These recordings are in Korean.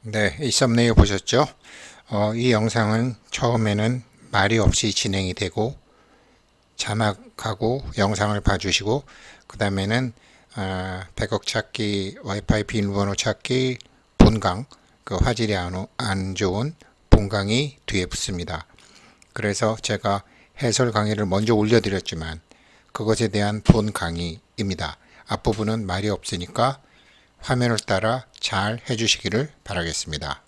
네, 이 썸네일 보셨죠? 이 영상은 처음에는 말이 없이 진행이 되고 자막하고 영상을 봐주시고 그 다음에는 100억 찾기, 와이파이 비밀번호 찾기, 본강, 그 화질이 안 좋은 본강이 뒤에 붙습니다. 그래서 제가 해설 강의를 먼저 올려드렸지만 그것에 대한 본 강의입니다. 앞부분은 말이 없으니까 화면을 따라 잘 해주시기를 바라겠습니다.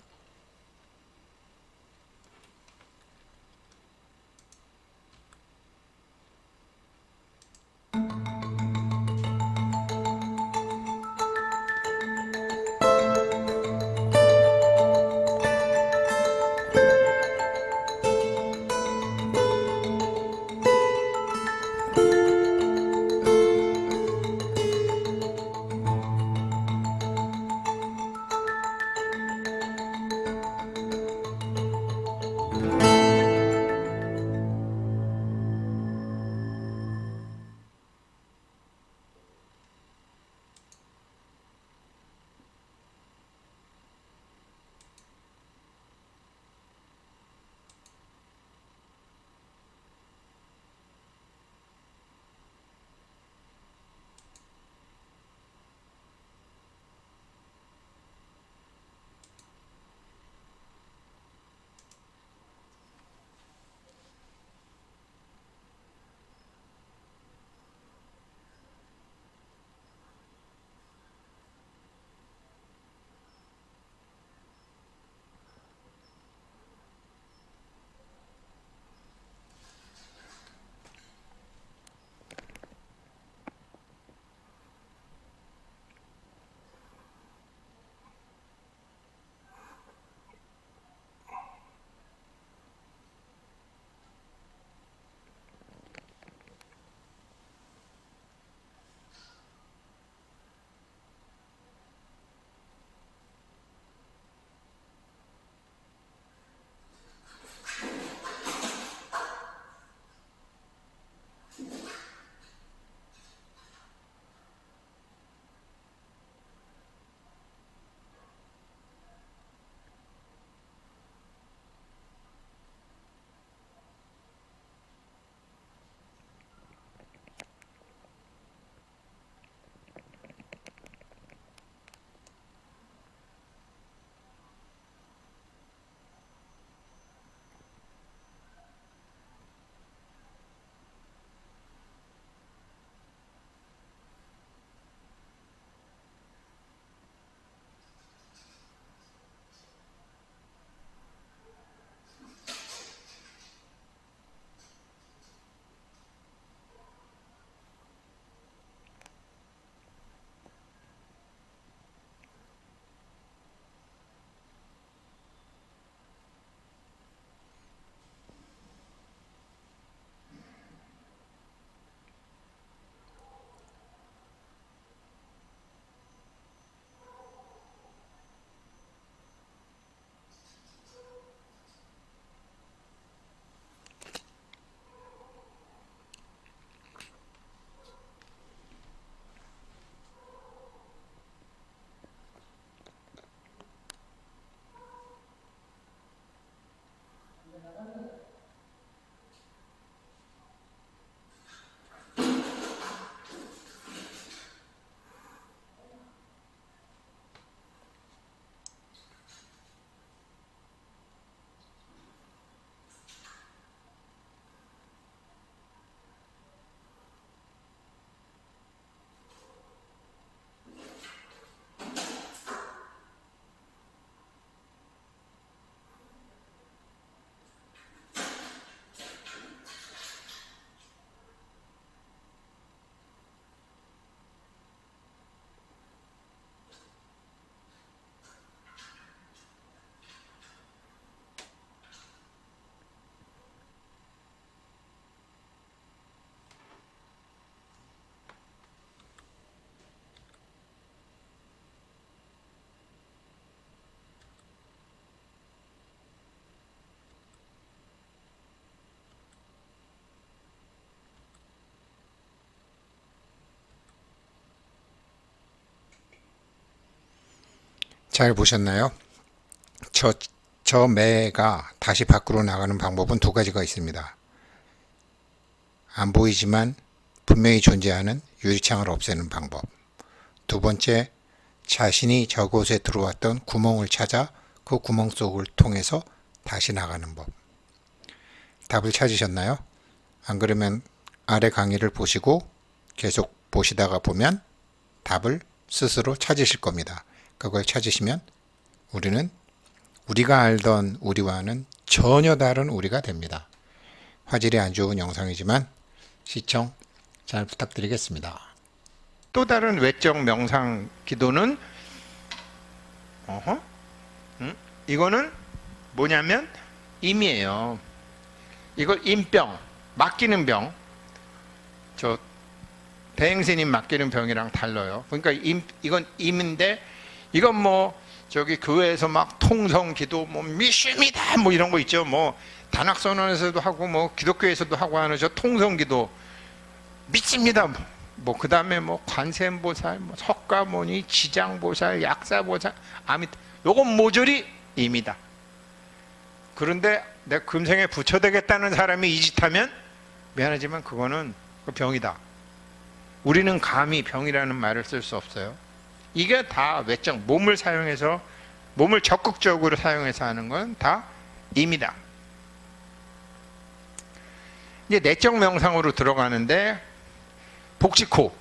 잘 보셨나요? 저 매가 다시 밖으로 나가는 방법은 두 가지가 있습니다. 안 보이지만 분명히 존재하는 유리창을 없애는 방법. 두 번째, 자신이 저곳에 들어왔던 구멍을 찾아 그 구멍 속을 통해서 다시 나가는 법. 답을 찾으셨나요? 안 그러면 아래 강의를 보시고 계속 보시다가 보면 답을 스스로 찾으실 겁니다. 그걸 찾으시면 우리는 우리가 알던 우리와는 전혀 다른 우리가 됩니다. 화질이 안 좋은 영상이지만 시청 잘 부탁드리겠습니다. 또 다른 외적 명상 기도는 이거는 뭐냐면 임이에요. 이걸 임병, 맡기는 병. 저 대행스님 맡기는 병이랑 달라요. 그러니까 이건 임인데 이건 뭐 저기 교회에서 막 통성 기도 뭐 미심이다 뭐 이런 거 있죠. 뭐 단학선언에서도 하고 뭐 기독교에서도 하고 하는 저 통성 기도 믿습니다. 뭐 그다음에 뭐 관세음보살, 뭐 석가모니, 지장보살, 약사보살, 아미 요건 모조리 임이다. 그런데 내 금생에 부처되겠다는 사람이 이 짓 하면 미안하지만 그거는 병이다. 우리는 감히 병이라는 말을 쓸 수 없어요. 이게 다 외적 몸을 사용해서 몸을 적극적으로 사용해서 하는 건 다 임이다. 이제 내적 명상으로 들어가는데 복식호흡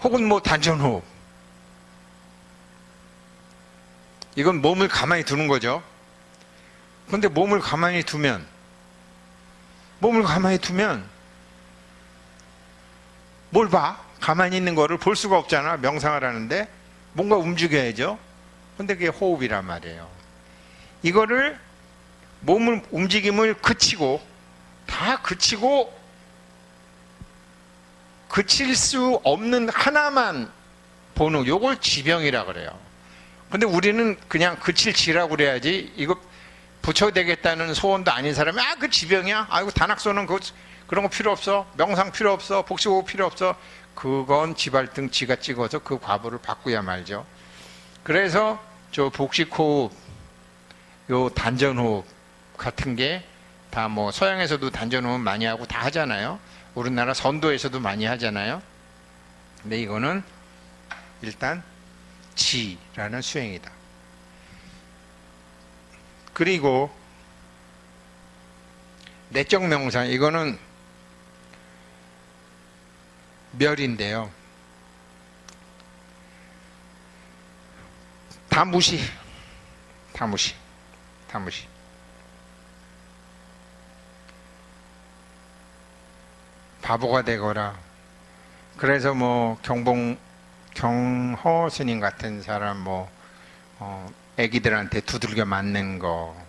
혹은 뭐 단전호흡, 이건 몸을 가만히 두는 거죠. 그런데 몸을 가만히 두면 뭘 봐? 가만히 있는 거를 볼 수가 없잖아. 명상을 하는데 뭔가 움직여야죠. 근데 그게 호흡이란 말이에요. 이거를 몸을 움직임을 그치고 다 그치고 그칠 수 없는 하나만 보는 요걸 지병이라 그래요. 근데 우리는 그냥 그칠 지라고 그래야지, 이거 부처 되겠다는 소원도 아닌 사람이 그 지병이야? 아이고 단학소는 그런 거 필요 없어. 명상 필요 없어. 복식호흡 필요 없어. 그건 지발등 지가 찍어서 그 과보를 바꾸야 말죠. 그래서 저 복식호흡, 요 단전호흡 같은 게 다 뭐 서양에서도 단전호흡 많이 하고 다 하잖아요. 우리나라 선도에서도 많이 하잖아요. 근데 이거는 일단 지라는 수행이다. 그리고 내적 명상, 이거는 멸인데요. 다 무시. 바보가 되거라. 그래서 뭐 경허 스님 같은 사람 뭐 애기들한테 두들겨 맞는 거,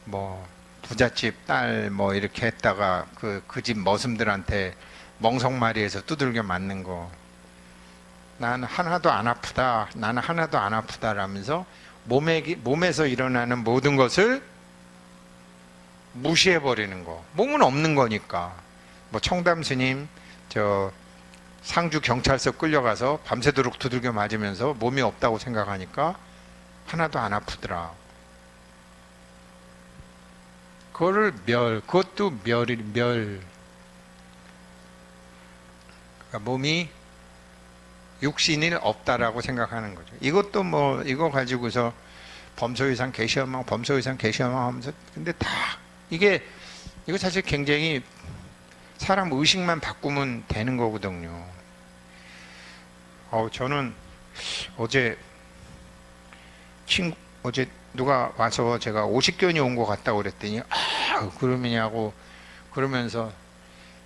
뭐 부잣집 딸 뭐 이렇게 했다가 그 집 머슴들한테 멍석마리에서 두들겨 맞는 거, 나는 하나도 안 아프다, 나는 하나도 안 아프다라면서 몸에서 일어나는 모든 것을 무시해 버리는 거. 몸은 없는 거니까. 뭐 청담 스님 저 상주 경찰서 끌려가서 밤새도록 두들겨 맞으면서 몸이 없다고 생각하니까 하나도 안 아프더라. 그거를 그것도 멸. 그러니까 몸이 육신이 없다라고 생각하는 거죠. 이것도 뭐 이거 가지고서 범소유상 개시험왕 하면서, 근데 다 이거 사실 굉장히 사람 의식만 바꾸면 되는 거거든요. 저는 어제 누가 와서 제가 50견이 온 것 같다고 그랬더니 그러면서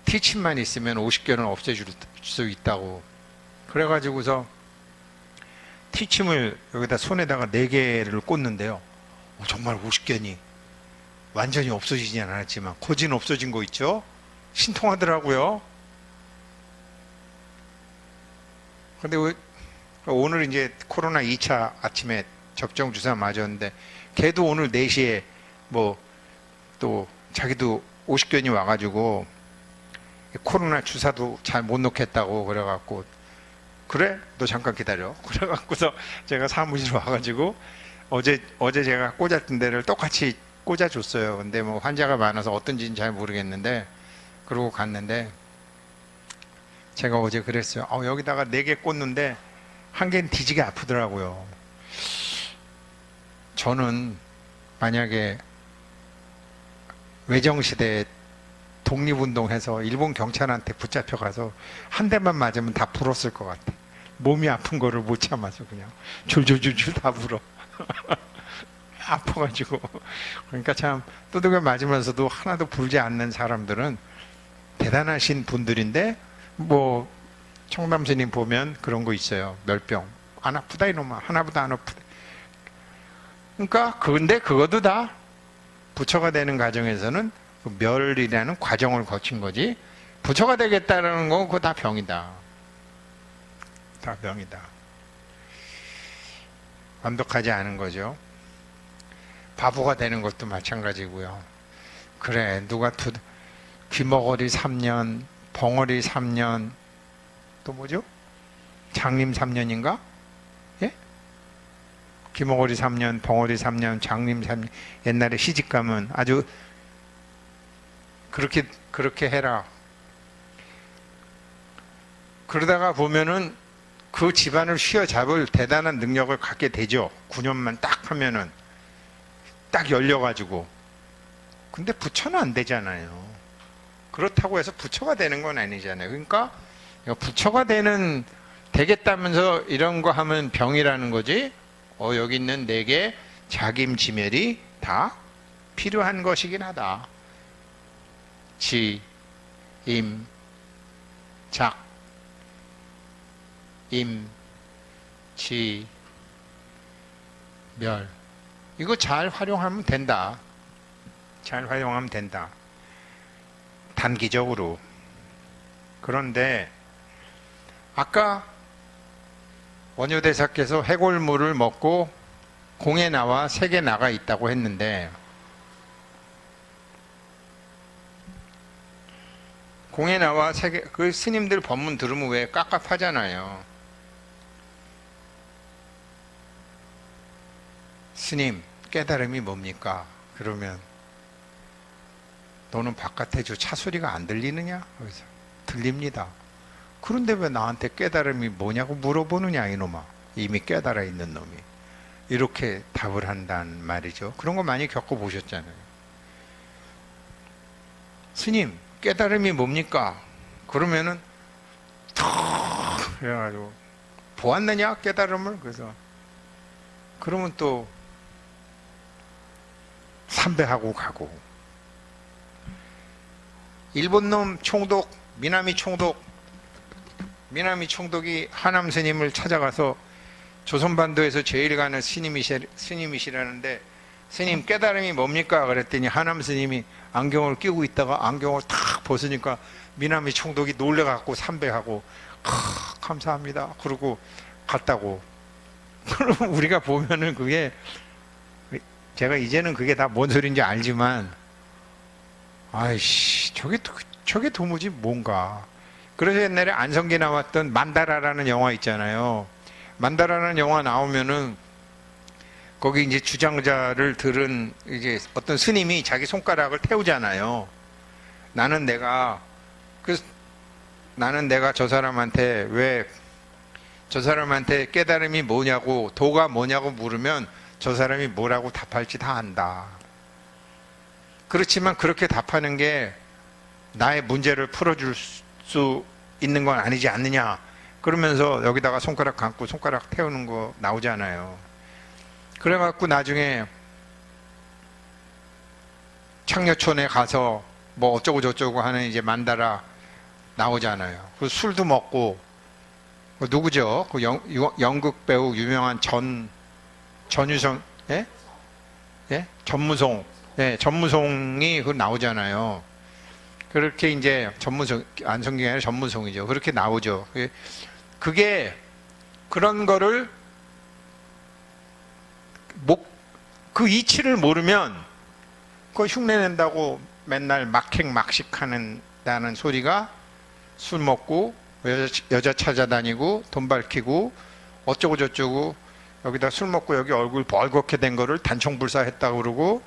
티침만 있으면 50견을 없애줄 수 있다고. 그래가지고서 티침을 여기다 손에다가 4개를 꽂는데요. 정말 50견이 완전히 없어지진 않았지만 거진 없어진 거 있죠? 신통하더라고요. 근데 오늘 이제 코로나 2차 아침에 접종 주사 맞았는데 걔도 오늘 4시에 뭐 또 자기도 50견이 와가지고 코로나 주사도 잘 못 놓겠다고 그래갖고 그래? 너 잠깐 기다려. 그래갖고서 제가 사무실 와가지고 어제 제가 꽂았던 데를 똑같이 꽂아줬어요. 근데 뭐 환자가 많아서 어떤지는 잘 모르겠는데 그러고 갔는데 제가 어제 그랬어요. 여기다가 4개 꽂는데 한 개는 뒤지게 아프더라고요. 저는 만약에 외정시대에 독립운동해서 일본 경찰한테 붙잡혀가서 한 대만 맞으면 다 불었을 것 같아. 몸이 아픈 거를 못 참아서 그냥 줄줄줄줄 다 불어. 아파가지고. 그러니까 참 두들겨 맞으면서도 하나도 불지 않는 사람들은 대단하신 분들인데, 뭐 청담 스님 보면 그런 거 있어요. 멸병 안 아프다 이놈아, 하나보다 안 아프다. 그러니까 근데 그것도 다 부처가 되는 과정에서는 그 멸이라는 과정을 거친 거지, 부처가 되겠다는 건 그거 다 병이다. 다 병이다. 완벽하지 않은 거죠. 바보가 되는 것도 마찬가지고요. 그래, 누가 귀머거리 3년, 벙어리 3년, 또 뭐죠? 장림 3년인가? 예? 귀머거리 3년, 벙어리 3년, 장림 3년. 옛날에 시집가면 아주 그렇게 해라. 그러다가 보면은 그 집안을 휘어잡을 대단한 능력을 갖게 되죠. 9년만 딱 하면은 딱 열려가지고. 근데 부처는 안 되잖아요. 그렇다고 해서 부처가 되는 건 아니잖아요. 그러니까 부처가 되겠다면서 이런 거 하면 병이라는 거지. 여기 있는 4개 자김지멸이 다 필요한 것이긴 하다. 지, 임, 작, 임, 지, 멸. 이거 잘 활용하면 된다. 잘 활용하면 된다. 단기적으로. 그런데 아까 원효대사께서 해골물을 먹고 공에 나와 색에 나가 있다고 했는데, 공에 나와 색에, 그 스님들 법문 들으면 왜 깝깝하잖아요. 스님, 깨달음이 뭡니까? 그러면 너는 바깥에 저 차 소리가 안 들리느냐? 그래서 들립니다. 그런데 왜 나한테 깨달음이 뭐냐고 물어보느냐 이놈아. 이미 깨달아 있는 놈이. 이렇게 답을 한단 말이죠. 그런 거 많이 겪어보셨잖아요. 스님, 깨달음이 뭡니까? 그러면은 탁 그래가지고 보았느냐 깨달음을? 그러면 또 삼배하고 가고. 일본놈 총독, 미나미 총독이 하남 스님을 찾아가서 조선반도에서 제일 가는 스님이시라는데, 스님 깨달음이 뭡니까? 그랬더니 하남 스님이 안경을 끼고 있다가 안경을 탁 벗으니까 미나미 총독이 놀래갖고 삼배하고 감사합니다 그러고 갔다고. 그럼 우리가 보면은 그게, 제가 이제는 그게 다 뭔 소리인지 알지만, 아이씨 저게 도무지 뭔가. 그래서 옛날에 안성기 나왔던 만다라라는 영화 있잖아요. 만다라는 영화 나오면은 거기 이제 주장자를 들은 이제 어떤 스님이 자기 손가락을 태우잖아요. 나는 내가 저 사람한테 깨달음이 뭐냐고, 도가 뭐냐고 물으면 저 사람이 뭐라고 답할지 다 안다. 그렇지만 그렇게 답하는 게 나의 문제를 풀어줄 수 있는 건 아니지 않느냐. 그러면서 여기다가 손가락 감고 손가락 태우는 거 나오잖아요. 그래갖고 나중에 창녀촌에 가서 뭐 어쩌고 저쩌고 하는 이제 만다라 나오잖아요. 그 술도 먹고, 누구죠? 그 연극 배우 유명한 전유성, 예? 예? 전무송이 그 나오잖아요. 그렇게 이제 안성기가 아니라 전무송이죠. 그렇게 나오죠. 그게 그런 거를 그 이치를 모르면 그거 흉내낸다고 맨날 막식하는다는 소리가 술 먹고 여자 찾아다니고 돈 밝히고 어쩌고 저쩌고 여기다 술 먹고 여기 얼굴 벌겋게 된 거를 단청불사했다고 그러고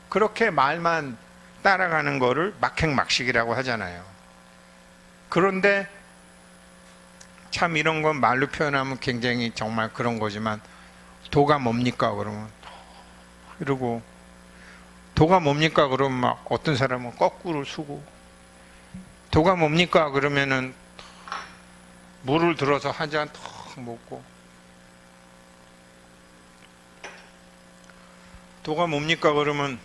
그렇게 말만 따라가는 거를 막행막식이라고 하잖아요. 그런데 참 이런 건 말로 표현하면 굉장히 정말 그런 거지만 도가 뭡니까 그러면 이러고 도가 뭡니까 그러면 막 어떤 사람은 거꾸로 쓰고 도가 뭡니까 그러면은 물을 들어서 한 잔 턱 먹고 도가 뭡니까 그러면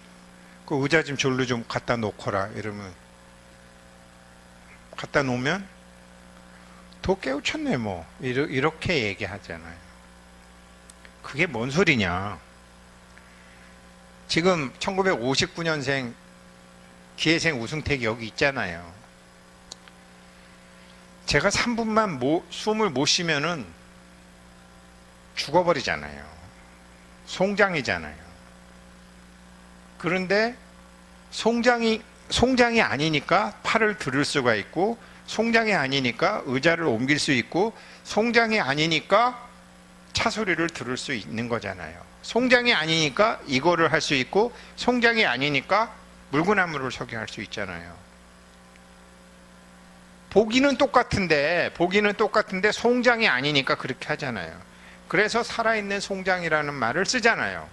그 의자 좀 절로 좀 갖다 놓거라 이러면 갖다 놓으면 도 깨우쳤네 뭐 이렇게 얘기하잖아요. 그게 뭔 소리냐. 지금 1959년생 기회생 우승택이 여기 있잖아요. 제가 3분만 숨을 못 쉬면은 죽어버리잖아요. 송장이잖아요. 그런데 송장이 아니니까 팔을 들을 수가 있고 송장이 아니니까 의자를 옮길 수 있고 송장이 아니니까 차소리를 들을 수 있는 거잖아요. 송장이 아니니까 이거를 할 수 있고 송장이 아니니까 물구나무를 서게 할 수 있잖아요. 보기는 똑같은데 송장이 아니니까 그렇게 하잖아요. 그래서 살아있는 송장이라는 말을 쓰잖아요.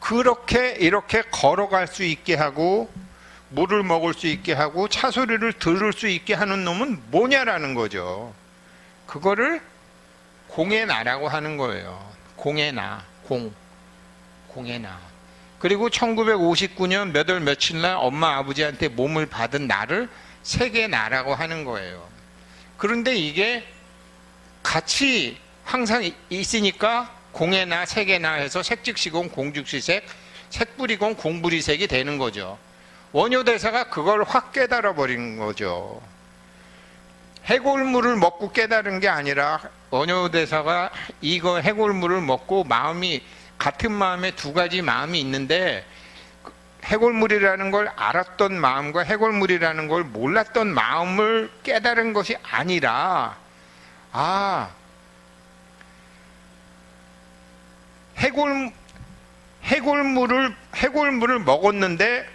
그렇게 이렇게 걸어갈 수 있게 하고 물을 먹을 수 있게 하고 차소리를 들을 수 있게 하는 놈은 뭐냐라는 거죠. 그거를 공의 나라고 하는 거예요. 공의 나, 공의 나. 그리고 1959년 몇 월 며칠 날 엄마 아버지한테 몸을 받은 날을 세계 나라고 하는 거예요. 그런데 이게 같이 항상 있으니까 공의 나, 세계 나 해서 색즉시공, 공즉시색, 색불이공, 공불이색이 되는 거죠. 원효대사가 그걸 확 깨달아 버린 거죠. 해골물을 먹고 깨달은 게 아니라 원효대사가 이거 해골물을 먹고 마음이 같은 마음에 두 가지 마음이 있는데 해골물이라는 걸 알았던 마음과 해골물이라는 걸 몰랐던 마음을 깨달은 것이 아니라 해골물을 먹었는데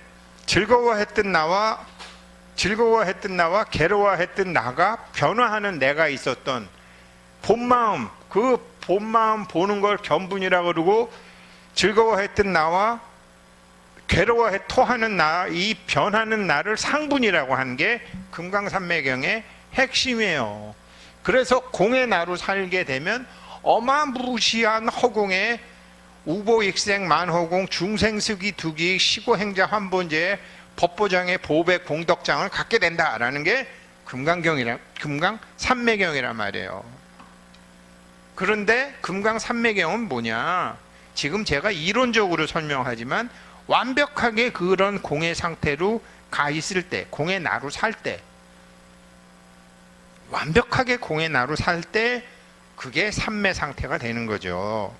즐거워했던 나와 괴로워했던 나가 변화하는 내가 있었던 본마음, 그 본마음 보는 걸 견분이라고 그러고 즐거워했던 나와 토하는 나, 이 변하는 나를 상분이라고 하는 게 금강산매경의 핵심이에요. 그래서 공의 나로 살게 되면 어마무시한 허공에 우보익생 만허공 중생스기 두기 시고행자 환본제 법보장의 보백 공덕장을 갖게 된다라는 게 금강산매경이란 말이에요. 그런데 금강산매경은 뭐냐? 지금 제가 이론적으로 설명하지만 완벽하게 그런 공의 상태로 가 있을 때, 공의 나로 살 때, 완벽하게 공의 나로 살 때 그게 산매 상태가 되는 거죠.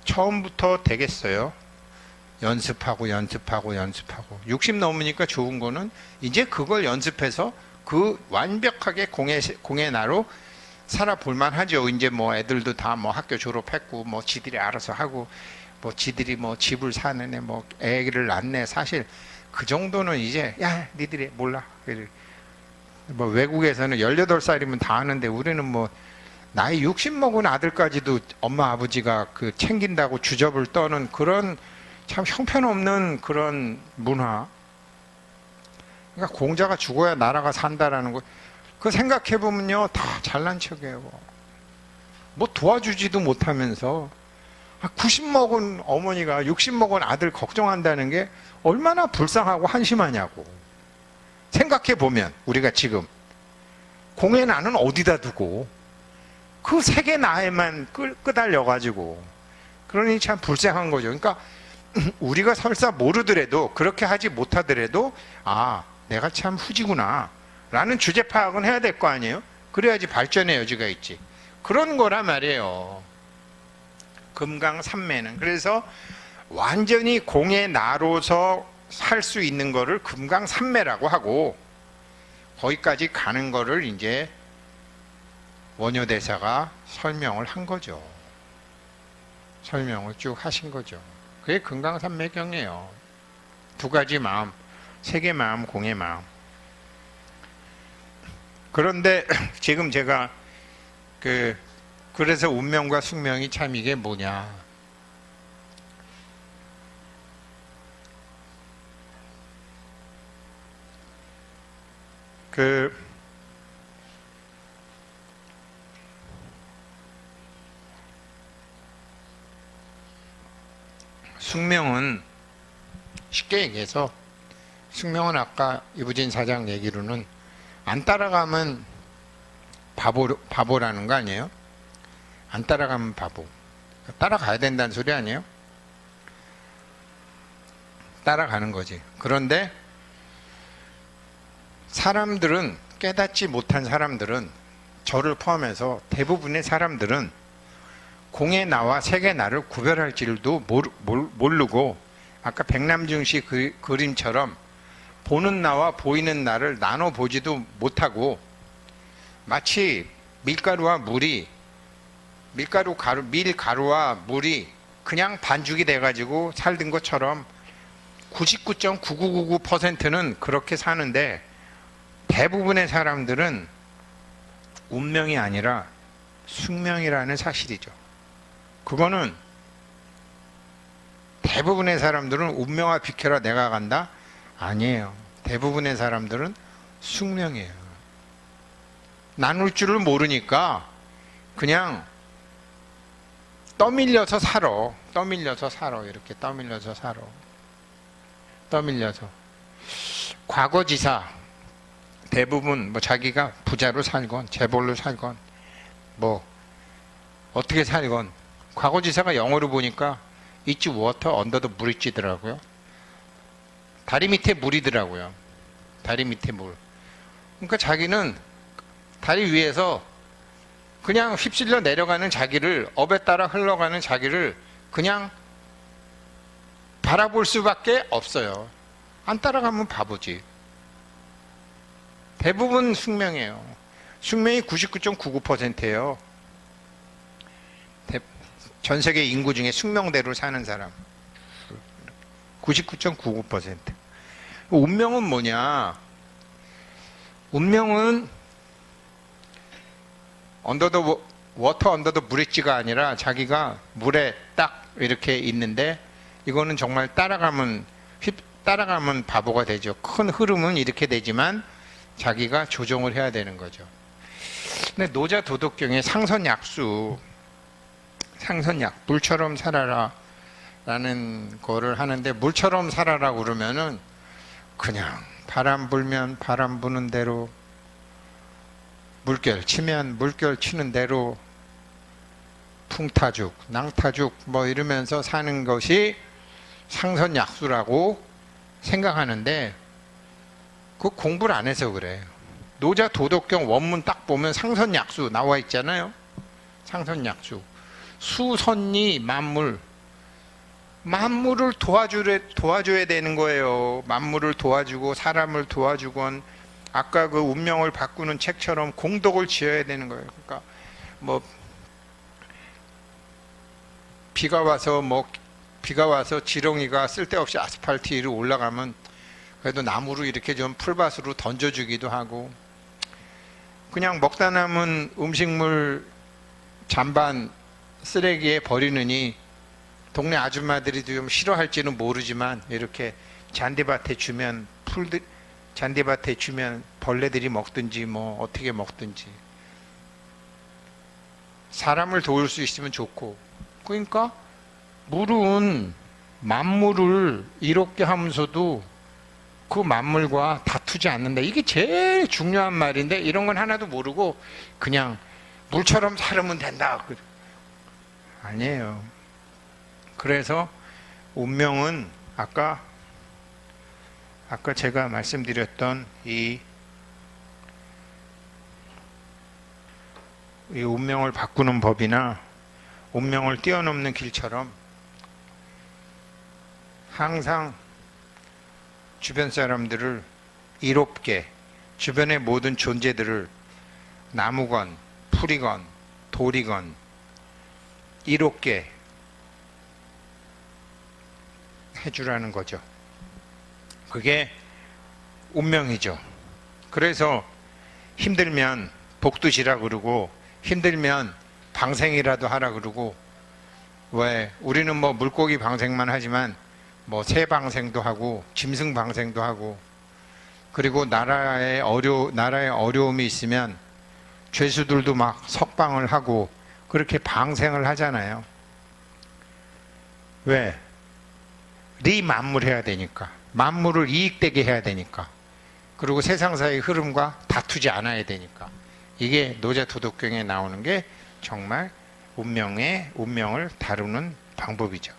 처음부터 되겠어요? 연습하고 60 넘으니까 좋은 거는 이제 그걸 연습해서 그 완벽하게 공의 나로 살아볼만 하죠. 이제 뭐 애들도 다 뭐 학교 졸업했고 뭐 지들이 알아서 하고 뭐 지들이 뭐 집을 사는 뭐 애기를 낳네. 사실 그 정도는 이제 야 니들이 몰라. 뭐 외국에서는 18살이면 다 하는데 우리는 뭐 나이 60 먹은 아들까지도 엄마 아버지가 그 챙긴다고 주접을 떠는 그런 참 형편없는 그런 문화. 그러니까 공자가 죽어야 나라가 산다라는 거. 그 생각해보면요, 다 잘난 척이에요. 뭐 도와주지도 못하면서 90 먹은 어머니가 60 먹은 아들 걱정한다는 게 얼마나 불쌍하고 한심하냐고. 생각해보면 우리가 지금 공의 나는 어디다 두고 그 세계 나에만 끄달려가지고 그러니 참 불쌍한 거죠. 그러니까 우리가 설사 모르더라도 그렇게 하지 못하더라도 내가 참 후지구나 라는 주제 파악은 해야 될 거 아니에요. 그래야지 발전의 여지가 있지. 그런 거란 말이에요. 금강산매는. 그래서 완전히 공의 나로서 살 수 있는 거를 금강산매라고 하고, 거기까지 가는 거를 이제 원효대사가 설명을 한 거죠. 설명을 쭉 하신 거죠. 그게 금강산매경이에요. 두 가지 마음, 세계 마음, 공의 마음. 그런데 지금 제가 그래서 운명과 숙명이 참 이게 뭐냐. 숙명은 쉽게 얘기해서, 숙명은 아까 이부진 사장 얘기로는 안 따라가면 바보라는 거 아니에요? 안 따라가면 바보. 따라가야 된다는 소리 아니에요? 따라가는 거지. 그런데 사람들은, 깨닫지 못한 사람들은, 저를 포함해서 대부분의 사람들은 공의 나와 색의 나를 구별할 줄도 모르고, 아까 백남준 씨 그림처럼 보는 나와 보이는 나를 나눠 보지도 못하고, 마치 밀가루와 물이, 밀가루와 물이 그냥 반죽이 돼가지고 살던 것처럼 99.9999%는 그렇게 사는데, 대부분의 사람들은 운명이 아니라 숙명이라는 사실이죠. 그거는 대부분의 사람들은 운명아 비켜라 내가 간다? 아니에요. 대부분의 사람들은 숙명이에요. 나눌 줄을 모르니까 그냥 떠밀려서 살아. 이렇게 떠밀려서 살아. 과거지사 대부분 뭐 자기가 부자로 살건 재벌로 살건 뭐 어떻게 살건, 과거지사가 영어로 보니까 It's water under the bridge더라고요. 다리 밑에 물이더라고요. 다리 밑에 물. 그러니까 자기는 다리 위에서 그냥 휩쓸려 내려가는 자기를, 업에 따라 흘러가는 자기를 그냥 바라볼 수밖에 없어요. 안 따라가면 바보지. 대부분 숙명이에요. 숙명이 99.99%예요. 전 세계 인구 중에 숙명대로 사는 사람 99.99%. 운명은 뭐냐? 운명은 워터 언더 더 브릿지가 아니라 자기가 물에 딱 이렇게 있는데, 이거는 정말 따라가면 바보가 되죠. 큰 흐름은 이렇게 되지만 자기가 조정을 해야 되는 거죠. 근데 노자 도덕경에 상선약수, 물처럼 살아라 라는 거를 하는데, 물처럼 살아라 그러면은 그냥 바람 불면 바람 부는 대로, 물결 치면 물결 치는 대로, 풍타죽, 낭타죽 뭐 이러면서 사는 것이 상선약수라고 생각하는데, 그 공부를 안 해서 그래요. 노자 도덕경 원문 딱 보면 상선약수 나와 있잖아요. 상선약수. 수선리 만물을 도와줘야 되는 거예요. 만물을 도와주고 사람을 도와주건, 아까 그 운명을 바꾸는 책처럼 공덕을 지어야 되는 거예요. 그러니까 뭐 비가 와서 지렁이가 쓸데없이 아스팔트 위로 올라가면 그래도 나무로 이렇게 좀 풀밭으로 던져주기도 하고, 그냥 먹다 남은 음식물 잔반 쓰레기에 버리느니 동네 아줌마들이 좀 싫어할지는 모르지만 이렇게 잔디밭에 주면 벌레들이 먹든지 뭐 어떻게 먹든지, 사람을 도울 수 있으면 좋고. 그러니까 물은 만물을 이롭게 하면서도 그 만물과 다투지 않는다. 이게 제일 중요한 말인데, 이런 건 하나도 모르고 그냥 물처럼 살으면 된다. 아니에요. 그래서 운명은 아까 제가 말씀드렸던 이 운명을 바꾸는 법이나 운명을 뛰어넘는 길처럼 항상 주변 사람들을 이롭게, 주변의 모든 존재들을 나무건 풀이건 돌이건 이롭게 해주라는 거죠. 그게 운명이죠. 그래서 힘들면 복도 지라 그러고 힘들면 방생이라도 하라 그러고, 왜 우리는 뭐 물고기 방생만 하지만 뭐 새 방생도 하고 짐승 방생도 하고, 그리고 나라에 어려움이 있으면 죄수들도 막 석방을 하고 그렇게 방생을 하잖아요. 왜? 만물해야 되니까, 만물을 이익되게 해야 되니까, 그리고 세상사의 흐름과 다투지 않아야 되니까. 이게 노자도덕경에 나오는 게 정말 운명을 다루는 방법이죠.